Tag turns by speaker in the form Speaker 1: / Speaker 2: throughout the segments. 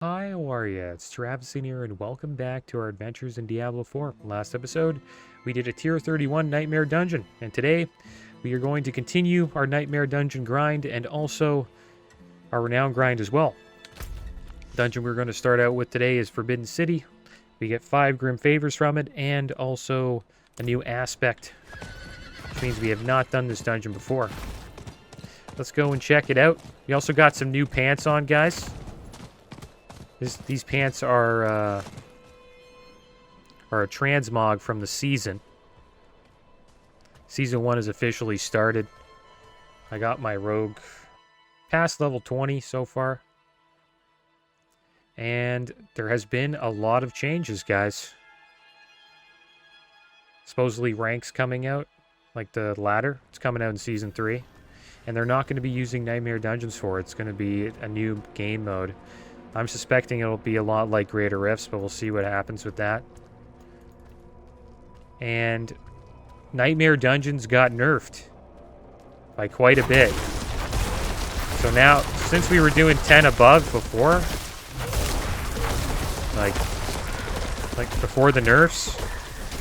Speaker 1: Hi, how are ya? It's Travis in here, and welcome back to our adventures in Diablo 4. Last episode, we did a Tier 31 Nightmare Dungeon, and today, we are going to continue our Nightmare Dungeon grind, and also our Renown grind as well. The dungeon we're going to start out with today is Forbidden City. We get 5 Grim Favors from it, and also a new aspect, which means we have not done this dungeon before. Let's go and check it out. We also got some new pants on, guys. These pants are a transmog from the season. Season 1 is officially started. I got my rogue past level 20 so far. And there has been a lot of changes, guys. Supposedly ranks coming out, like the ladder. It's coming out in Season 3. And they're not going to be using Nightmare Dungeons for it. It's going to be a new game mode. I'm suspecting it'll be a lot like Greater Rifts, but we'll see what happens with that. And Nightmare Dungeons got nerfed by quite a bit. So now, since we were doing 10 above before, like before the nerfs,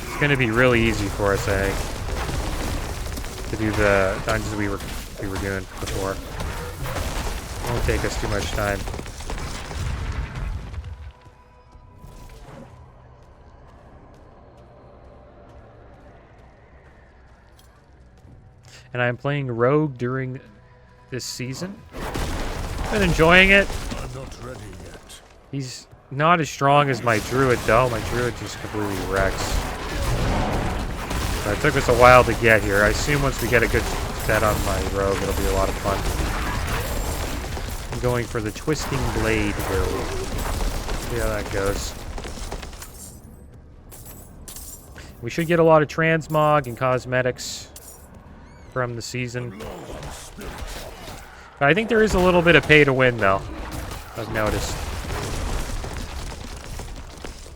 Speaker 1: it's going to be really easy for us, I think, to do the dungeons we were doing before. It won't take us too much time. And I'm playing Rogue during this season. Been enjoying it.
Speaker 2: I'm not ready yet.
Speaker 1: He's not as strong as my Druid, though. My Druid just completely wrecks. So it took us a while to get here. I assume once we get a good set on my Rogue, it'll be a lot of fun. I'm going for the Twisting Blade build. See how that goes. We should get a lot of transmog and cosmetics from the season. But I think there is a little bit of pay to win, though. I've noticed.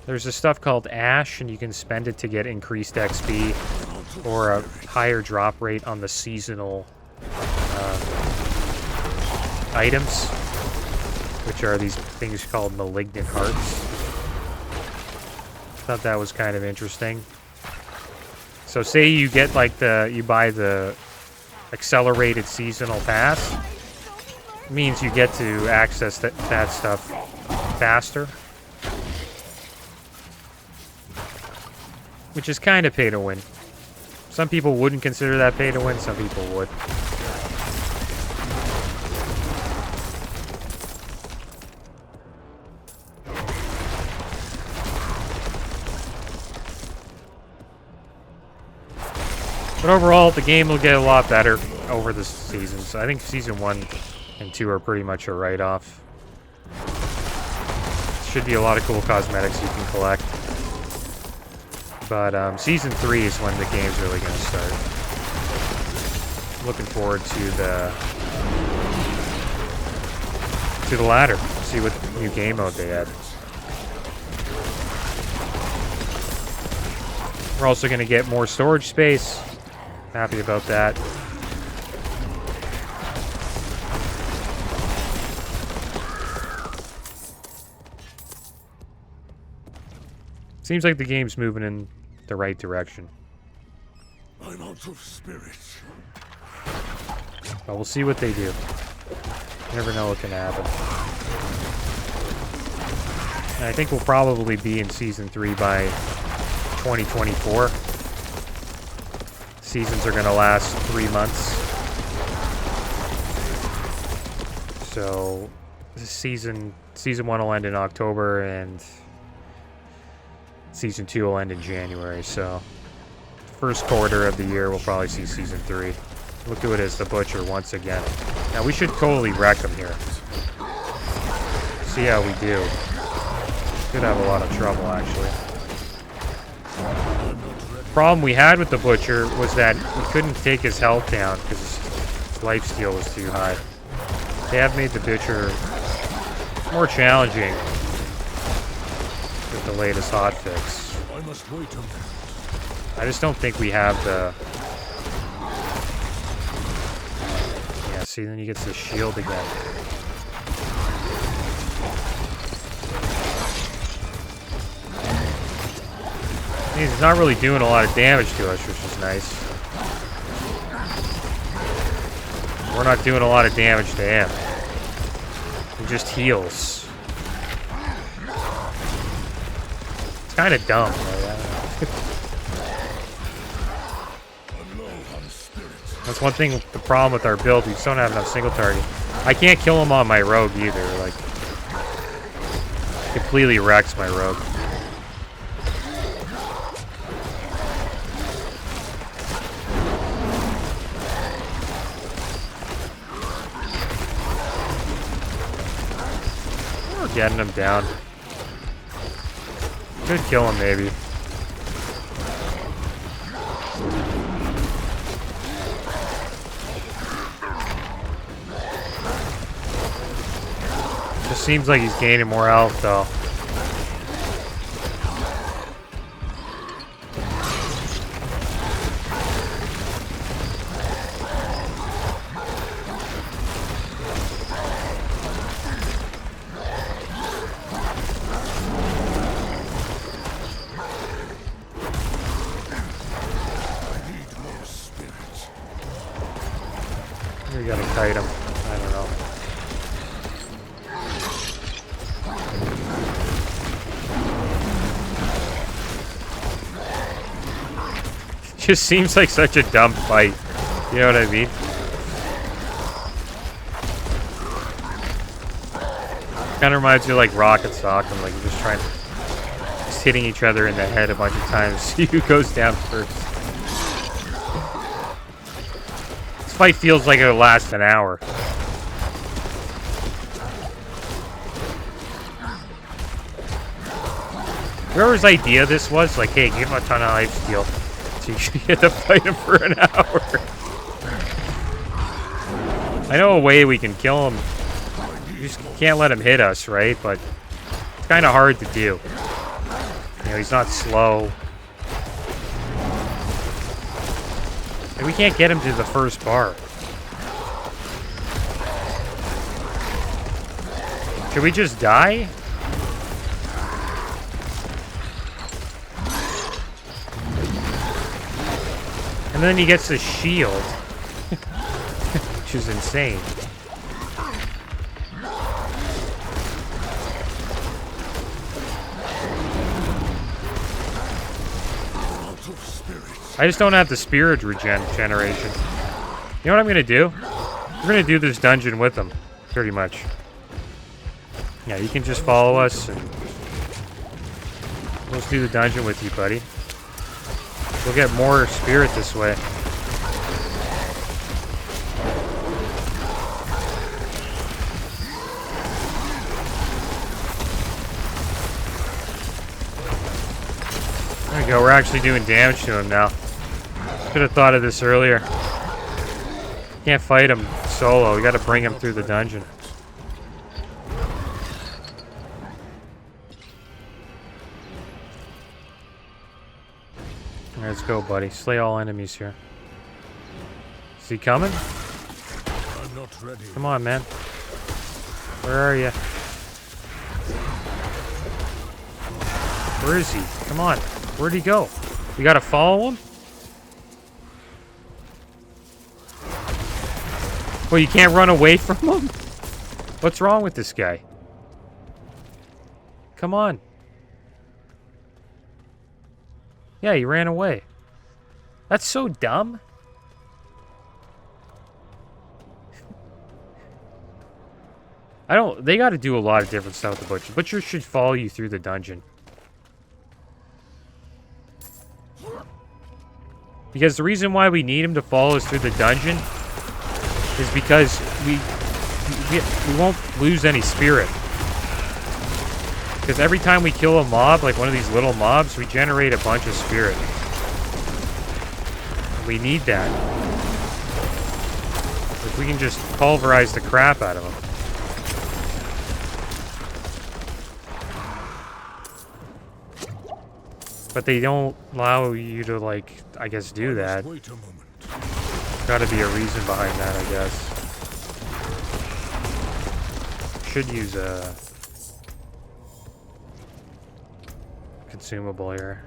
Speaker 1: There's this stuff called Ash, and you can spend it to get increased XP or a higher drop rate on the seasonal items, which are these things called Malignant Hearts. Thought that was kind of interesting. So say you get like you buy the accelerated seasonal pass, it means you get to access that stuff faster. Which is kind of pay to win. Some people wouldn't consider that pay to win, some people would. But overall, the game will get a lot better over the seasons. I think Season 1 and 2 are pretty much a write-off. Should be a lot of cool cosmetics you can collect. But Season 3 is when the game's really going to start. Looking forward to the ladder. See what new game mode they add. We're also going to get more storage space. Happy about that. Seems like the game's moving in the right direction.
Speaker 2: I'm out of spirit.
Speaker 1: But we'll see what they do. You never know what can happen. And I think we'll probably be in Season 3 by 2024. Seasons are going to last 3 months. So season 1 will end in October and Season 2 will end in January. So first quarter of the year we'll probably see Season 3. Look at it as the Butcher once again. Now we should totally wreck him here. See how we do. Could have a lot of trouble actually. Problem we had with the Butcher was that we couldn't take his health down because his lifesteal was too high. They have made the Butcher more challenging with the latest hotfix.
Speaker 2: I must wait a minute.
Speaker 1: I just don't think we have the... Yeah, see, then he gets the shield again. He's not really doing a lot of damage to us, which is nice. We're not doing a lot of damage to him. He just heals. It's kind of dumb. That's one thing, the problem with our build, we just don't have enough single target. I can't kill him on my rogue either, like, completely wrecks my rogue. We're getting him down. Could kill him maybe. Just seems like he's gaining more health, though. We gotta kite him. I don't know. Just seems like such a dumb fight. You know what I mean? Kind of reminds you of like Rocket Sock'em, like you're just hitting each other in the head a bunch of times. See who goes down first. This fight feels like it'll last an hour. Whoever's idea this was, like, hey, give him a ton of lifesteal. So you get to fight him for an hour. I know a way we can kill him. You just can't let him hit us, right? But it's kind of hard to do. You know, he's not slow. And we can't get him to the first bar. Should we just die? And then he gets a shield. Which is insane. I just don't have the spirit generation. You know what I'm gonna do? We're gonna do this dungeon with him, pretty much. Yeah, you can just follow us and let's do the dungeon with you, buddy. We'll get more spirit this way. There we go, we're actually doing damage to him now. Should have thought of this earlier. Can't fight him solo, we gotta bring him through the dungeon. Let's go, buddy. Slay all enemies here. Is he coming?
Speaker 2: I'm not ready.
Speaker 1: Come on, man. Where are you? Where is he? Come on. Where'd he go? We gotta follow him? Well, you can't run away from him? What's wrong with this guy? Come on. Yeah, he ran away. That's so dumb. They gotta do a lot of different stuff with the Butcher. Butcher should follow you through the dungeon. Because the reason why we need him to follow us through the dungeon is because we won't lose any spirit. Because every time we kill a mob, like one of these little mobs, we generate a bunch of spirit. We need that. If we can just pulverize the crap out of them. But they don't allow you to, like, I guess, do that.
Speaker 2: Wait a moment.
Speaker 1: Gotta be a reason behind that, I guess. Should use a consumable here.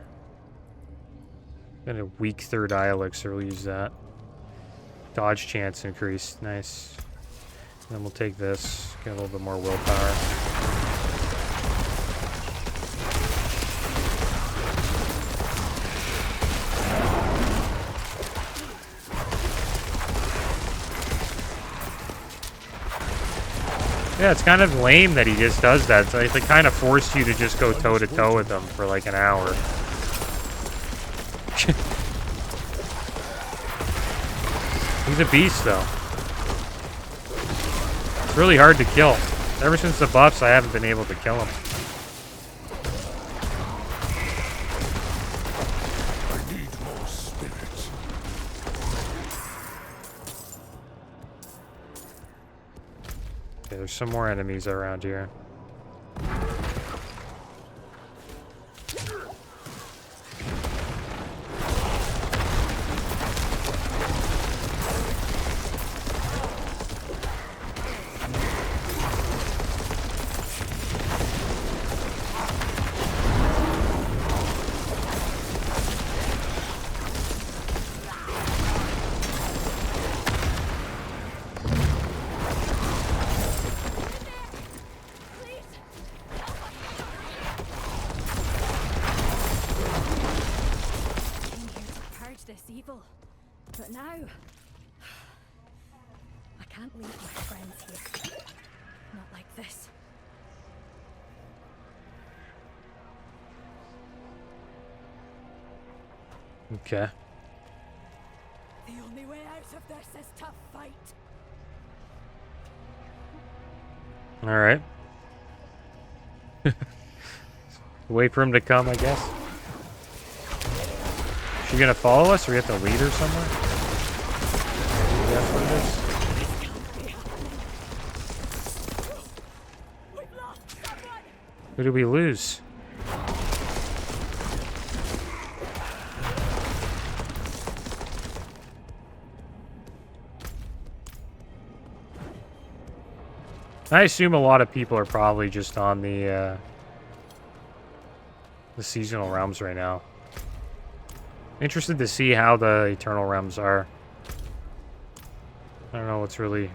Speaker 1: And a weak third eye elixir, we'll use that. Dodge chance increased, nice. Then we'll take this, get a little bit more willpower. Yeah, it's kind of lame that he just does that. So they kind of forced you to just go toe-to-toe with him for like an hour. He's a beast, though. It's really hard to kill. Ever since the buffs, I haven't been able to kill him.
Speaker 2: I need more spirits.
Speaker 1: Okay, there's some more enemies around here.
Speaker 3: Evil. But now, I can't leave my friends here. Not like this.
Speaker 1: Okay.
Speaker 3: The only way out of this is to fight.
Speaker 1: All right. Wait for him to come, I guess. Is she gonna follow us, or we have to lead her somewhere? Maybe that's what it is.
Speaker 3: We've lost someone.
Speaker 1: Who did we lose? I assume a lot of people are probably just on the seasonal realms right now. Interested to see how the eternal realms are. I don't know what's really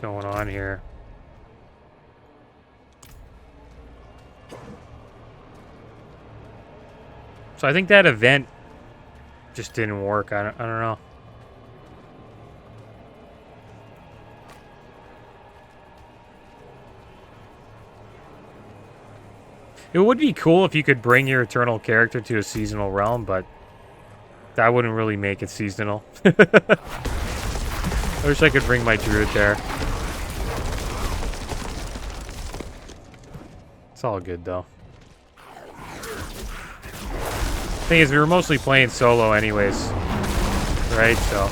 Speaker 1: going on here. So I think that event just didn't work. I don't know. It would be cool if you could bring your eternal character to a seasonal realm, but that wouldn't really make it seasonal. I wish I could bring my Druid there. It's all good, though. Thing is, we were mostly playing solo anyways, right? So,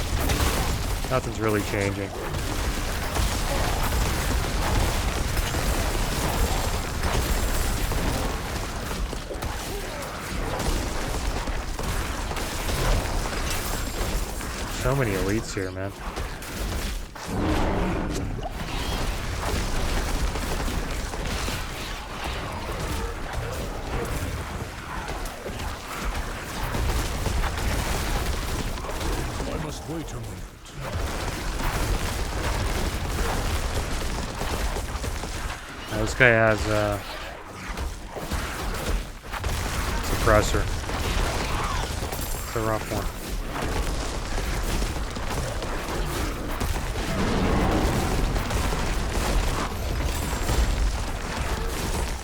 Speaker 1: nothing's really changing. So many elites here, man.
Speaker 2: I must wait a moment.
Speaker 1: Now, this guy has suppressor. It's a rough one.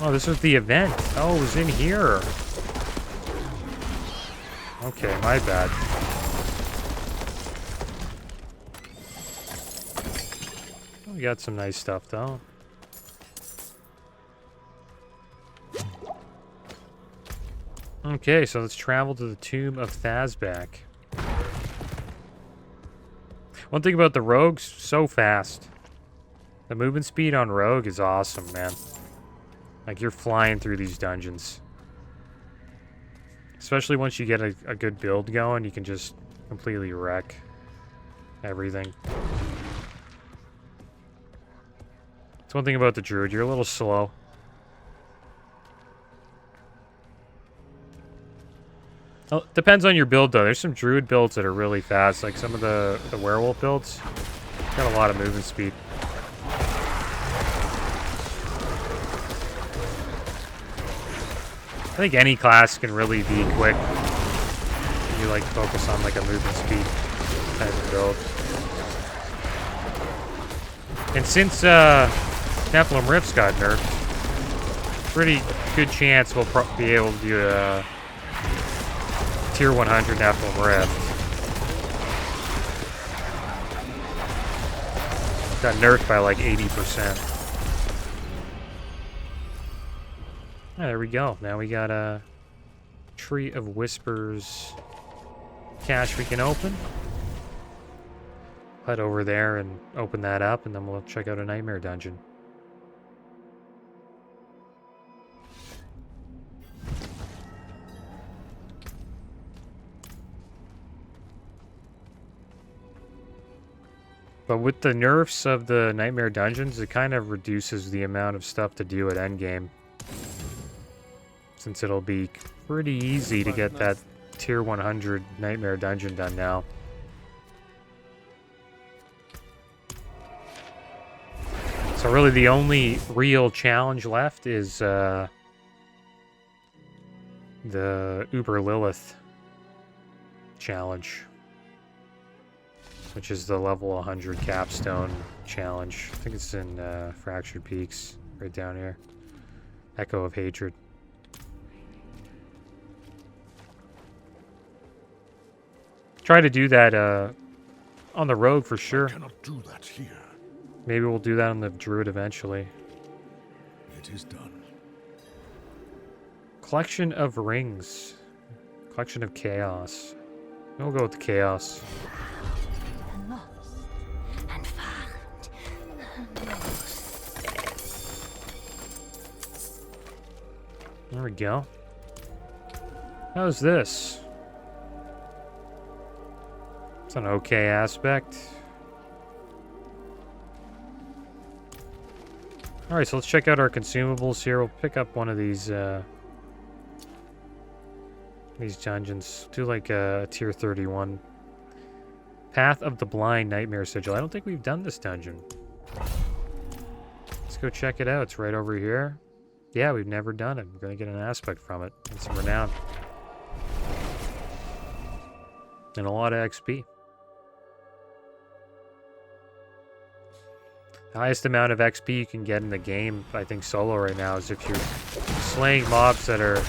Speaker 1: Oh, this was the event. Oh, it was in here. Okay, my bad. We got some nice stuff, though. Okay, so let's travel to the Tomb of Thazbak. One thing about the rogues, so fast. The movement speed on rogue is awesome, man. Like, you're flying through these dungeons. Especially once you get a good build going, you can just completely wreck everything. That's one thing about the Druid, you're a little slow. Well, depends on your build, though. There's some Druid builds that are really fast, like some of the werewolf builds. Got a lot of movement speed. I think any class can really be quick. You like focus on like a movement speed type of build. And since Nephilim Rifts got nerfed, pretty good chance we'll be able to do a tier 100 Nephilim Rift. Got nerfed by like 80%. Ah, there we go. Now we got a Tree of Whispers cache we can open. Head over there and open that up, and then we'll check out a Nightmare Dungeon. But with the nerfs of the Nightmare Dungeons, it kind of reduces the amount of stuff to do at endgame. Since it'll be pretty easy to get that tier 100 Nightmare Dungeon done now. So really the only real challenge left is the Uber Lilith challenge, which is the level 100 capstone challenge. I think it's in Fractured Peaks, right down here. Echo of Hatred. Try to do that on the road for sure.
Speaker 2: I cannot do that here.
Speaker 1: Maybe we'll do that on the Druid eventually.
Speaker 2: It is done.
Speaker 1: Collection of Rings. Collection of Chaos. We'll go with the Chaos.
Speaker 4: Lost and found. Lost.
Speaker 1: There we go. How's this? It's an okay aspect. Alright, so let's check out our consumables here. We'll pick up one of these dungeons. Do like a tier 31. Path of the Blind Nightmare Sigil. I don't think we've done this dungeon. Let's go check it out. It's right over here. Yeah, we've never done it. We're going to get an aspect from it. And some renown. And a lot of XP. The highest amount of XP you can get in the game, I think solo right now, is if you're slaying mobs that are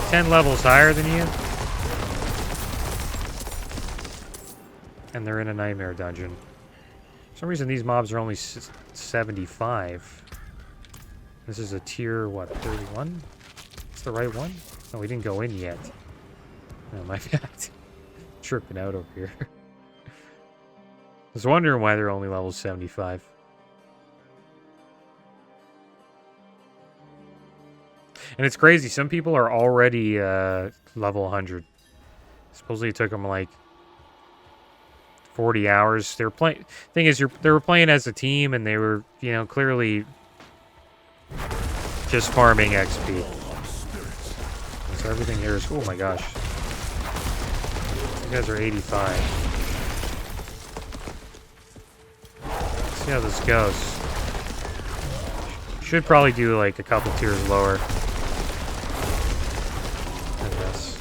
Speaker 1: 10 levels higher than you. And they're in a Nightmare Dungeon. For some reason these mobs are only 75. This is a tier, what, 31? It's the right one? Oh, we didn't go in yet. Oh, my bad. Tripping out over here. I was wondering why they're only level 75. And it's crazy. Some people are already level 100. Supposedly it took them like 40 hours. They were playing. Thing is, they were playing as a team, and they were, you know, clearly just farming XP. So everything here is. Oh my gosh. You guys are 85. Let's see how this goes. Should probably do like a couple tiers lower than this.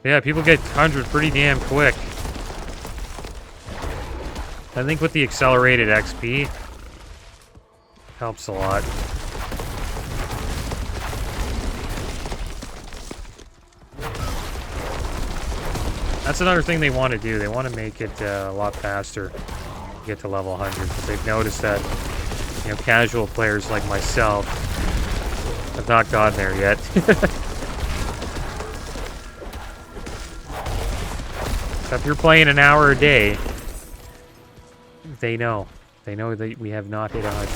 Speaker 1: Yeah, people get 100 pretty damn quick. I think with the accelerated XP, helps a lot. That's another thing they want to do. They want to make it a lot faster to get to level 100. Because they've noticed that, you know, casual players like myself have not gotten there yet. So if you're playing an hour a day, they know. They know that we have not hit 100.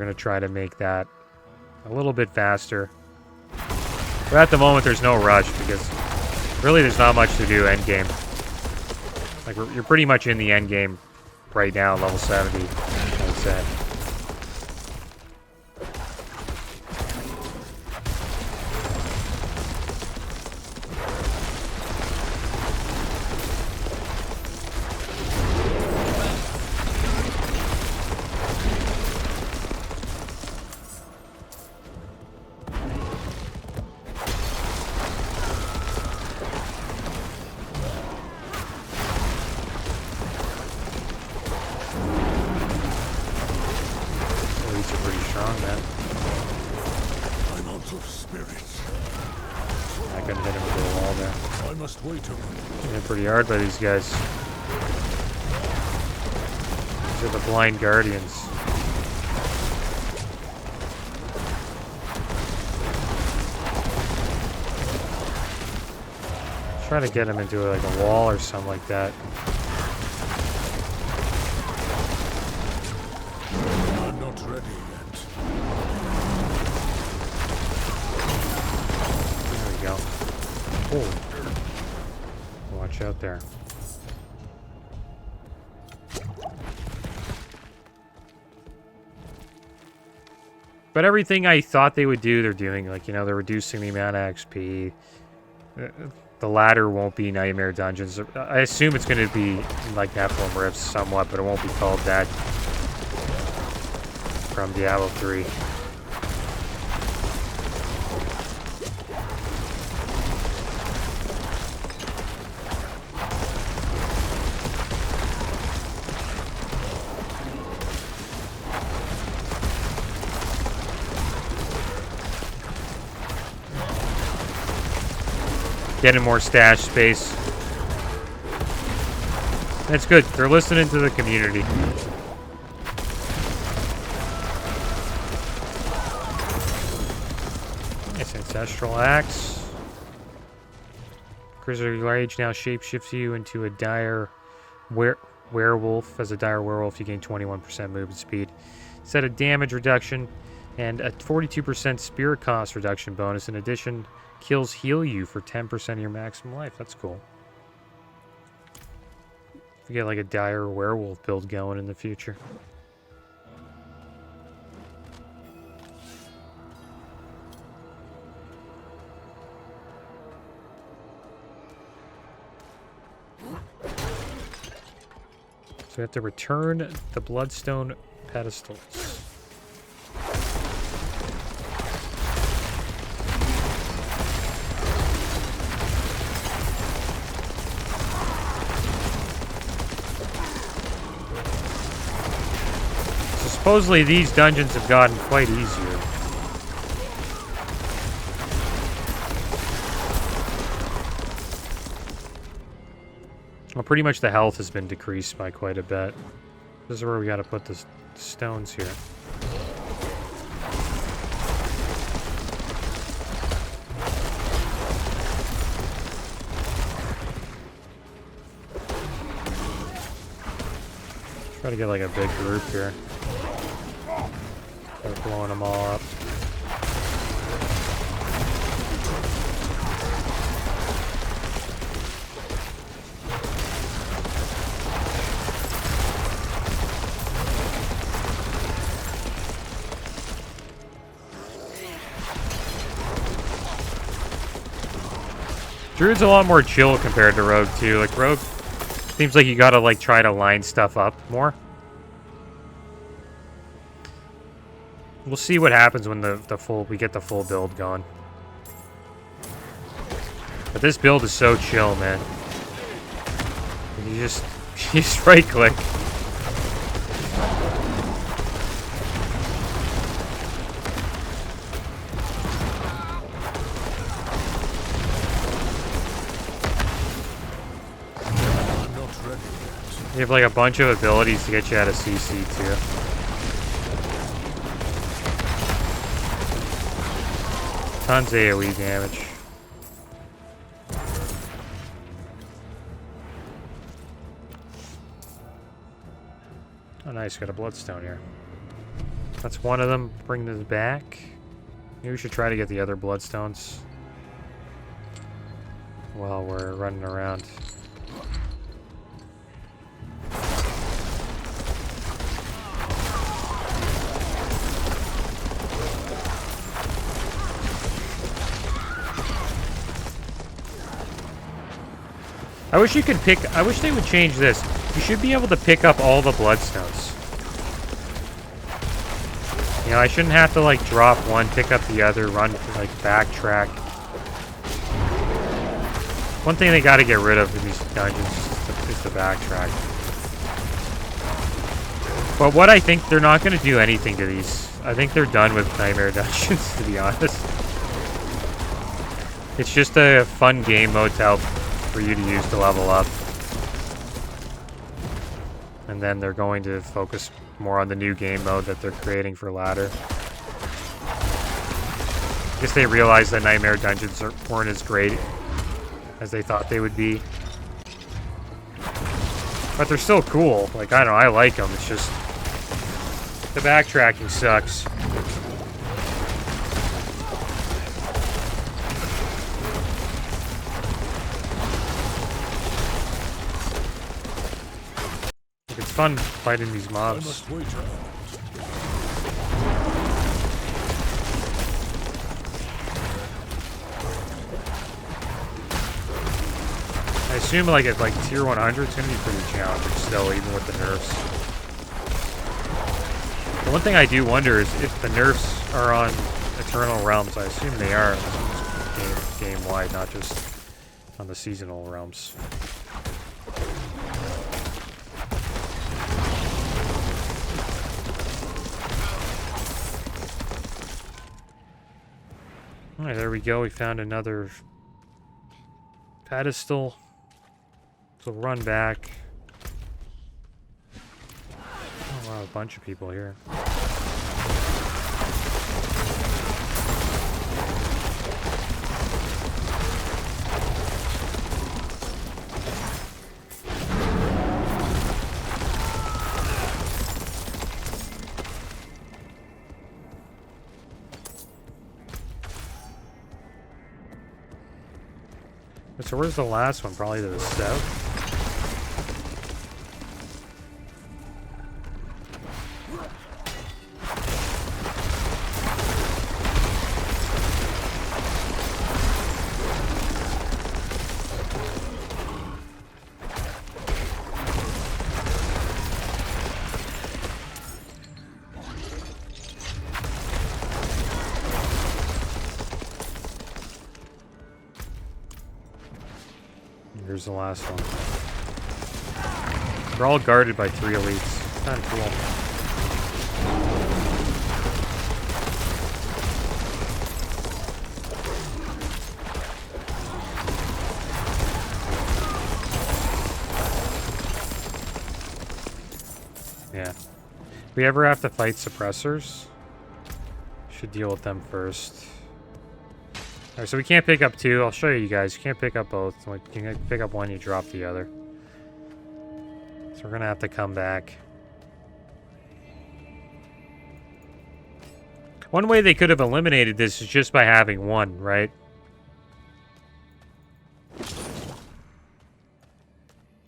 Speaker 1: going to try to make that a little bit faster. But at the moment, there's no rush because really there's not much to do end game. Like, you're pretty much in the end game right now, level 70, I would say. Pretty hard by these guys. These are the blind guardians. Try to get him into like a wall or something like that.
Speaker 2: I'm not ready yet.
Speaker 1: There we go. Oh. Watch out there. But everything I thought they would do, they're doing. Like, you know, they're reducing the amount of XP. The ladder won't be Nightmare Dungeons. I assume it's going to be like Nephilim Rifts somewhat, but it won't be called that from Diablo 3. Getting more stash space. That's good. They're listening to the community. Nice Ancestral Axe. Grizzly Rage now shapeshifts you into a dire werewolf. As a dire werewolf, you gain 21% movement speed. Set a damage reduction and a 42% spirit cost reduction bonus. In addition, kills heal you for 10% of your maximum life. That's cool. If you get like a dire werewolf build going in the future. So we have to return the Bloodstone pedestals. Supposedly these dungeons have gotten quite easier. Well, pretty much the health has been decreased by quite a bit. This is where we gotta put the stones here. Try to get like a big group here. Start blowing them all up. Druid's a lot more chill compared to Rogue too. Like Rogue seems like you gotta like try to line stuff up more. We'll see what happens when we get the full build going. But this build is so chill, man. You just right click. You have like a bunch of abilities to get you out of CC too. Tons of AoE damage. Oh nice, got a bloodstone here. That's one of them. Bring this back. Maybe we should try to get the other bloodstones while we're running around. I wish you could pick... I wish they would change this. You should be able to pick up all the bloodstones. You know, I shouldn't have to, like, drop one, pick up the other, run, like, backtrack. One thing they gotta get rid of in these dungeons is the backtrack. But what I think, they're not gonna do anything to these. I think they're done with Nightmare Dungeons, to be honest. It's just a fun game mode to help for you to use to level up. And then they're going to focus more on the new game mode that they're creating for ladder. I guess they realized that Nightmare Dungeons weren't as great as they thought they would be. But they're still cool. Like, I don't know, I like them. It's just... the backtracking sucks. It's fun fighting these
Speaker 2: I
Speaker 1: mobs.
Speaker 2: must wait around.
Speaker 1: I assume like at like tier 100 it's gonna be pretty challenging still, even with the nerfs. The one thing I do wonder is if the nerfs are on Eternal Realms. I assume they are game wide, not just on the seasonal realms. Alright, there we go. We found another pedestal. So run back. Oh wow, a bunch of people here. So where's the last one? Probably to the south. Here's the last one. They're all guarded by 3 elites. Kind of cool. Yeah. If we ever have to fight suppressors, should deal with them first. Alright, so we can't pick up 2. I'll show you guys. You can't pick up both. Like, you can pick up one, you drop the other. So we're gonna have to come back. One way they could have eliminated this is just by having one, right?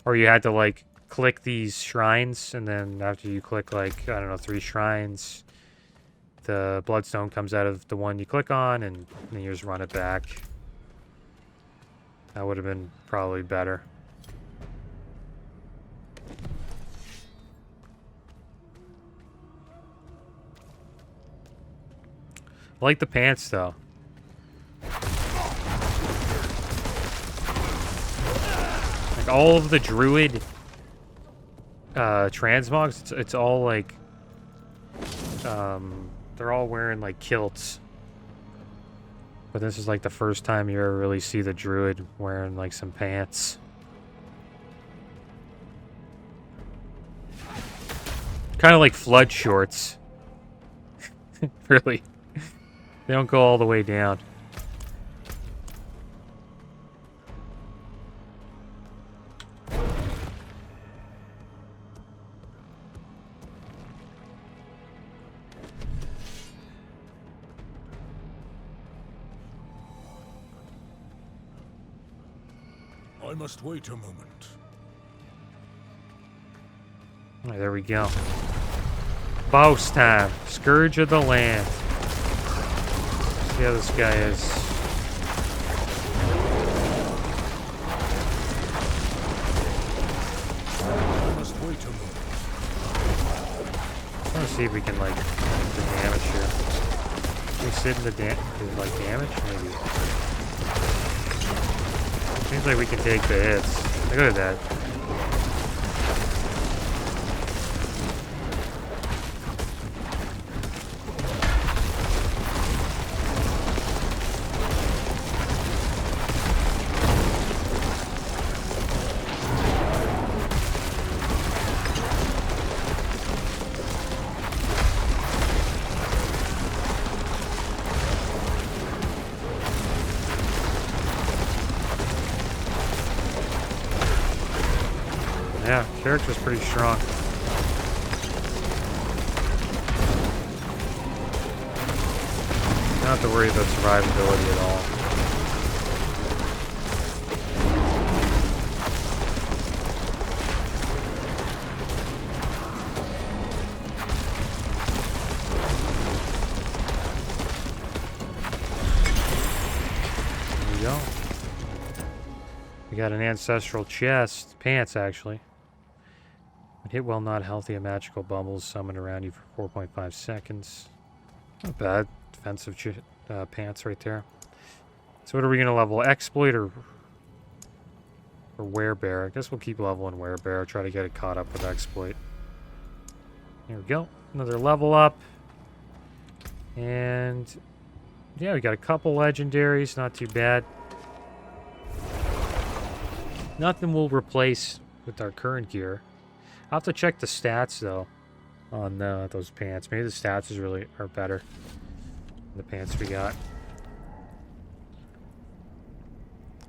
Speaker 1: Or you had to, like, click these shrines, and then after you click, like, I don't know, 3 shrines, the bloodstone comes out of the one you click on, and then you just run it back. That would have been probably better. I like the pants, though. Like, all of the Druid transmogs, it's all, like... they're all wearing, like, kilts. But this is, like, the first time you ever really see the Druid wearing, like, some pants. Kind of like flood shorts. Really. They don't go all the way down.
Speaker 2: I must wait a moment.
Speaker 1: Alright, there we go. Boss time. Scourge of the land. See how this guy is.
Speaker 2: I must wait a moment.
Speaker 1: I want to see if we can, like, the damage here. Can we sit in the like damage? Maybe. Seems like we can take the hits. Look at that. Yeah, character's pretty strong. Don't have to worry about survivability at all. There we go. We got an ancestral chest. Pants, actually. When hit while not healthy, a magical bubble is summoned around you for 4.5 seconds. Not bad. Defensive pants right there. So what are we going to level? Exploit or Werebear? I guess we'll keep leveling Werebear. Try to get it caught up with Exploit. There we go. Another level up. And yeah, we got a couple legendaries. Not too bad. Nothing will replace with our current gear. I'll have to check the stats, though, on those pants. Maybe the stats are better than the pants we got.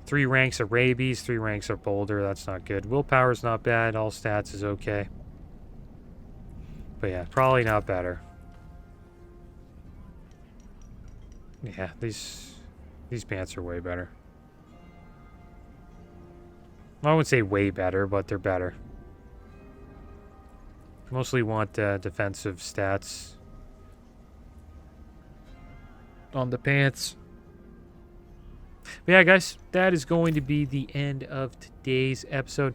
Speaker 1: 3 ranks of rabies, 3 ranks of boulder. That's not good. Willpower's not bad. All stats is okay. But yeah, probably not better. Yeah, these pants are way better. I wouldn't say way better, but they're better. Mostly want defensive stats on the pants. But yeah, guys, that is going to be the end of today's episode.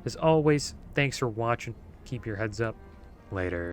Speaker 1: As always, thanks for watching. Keep your heads up. Later.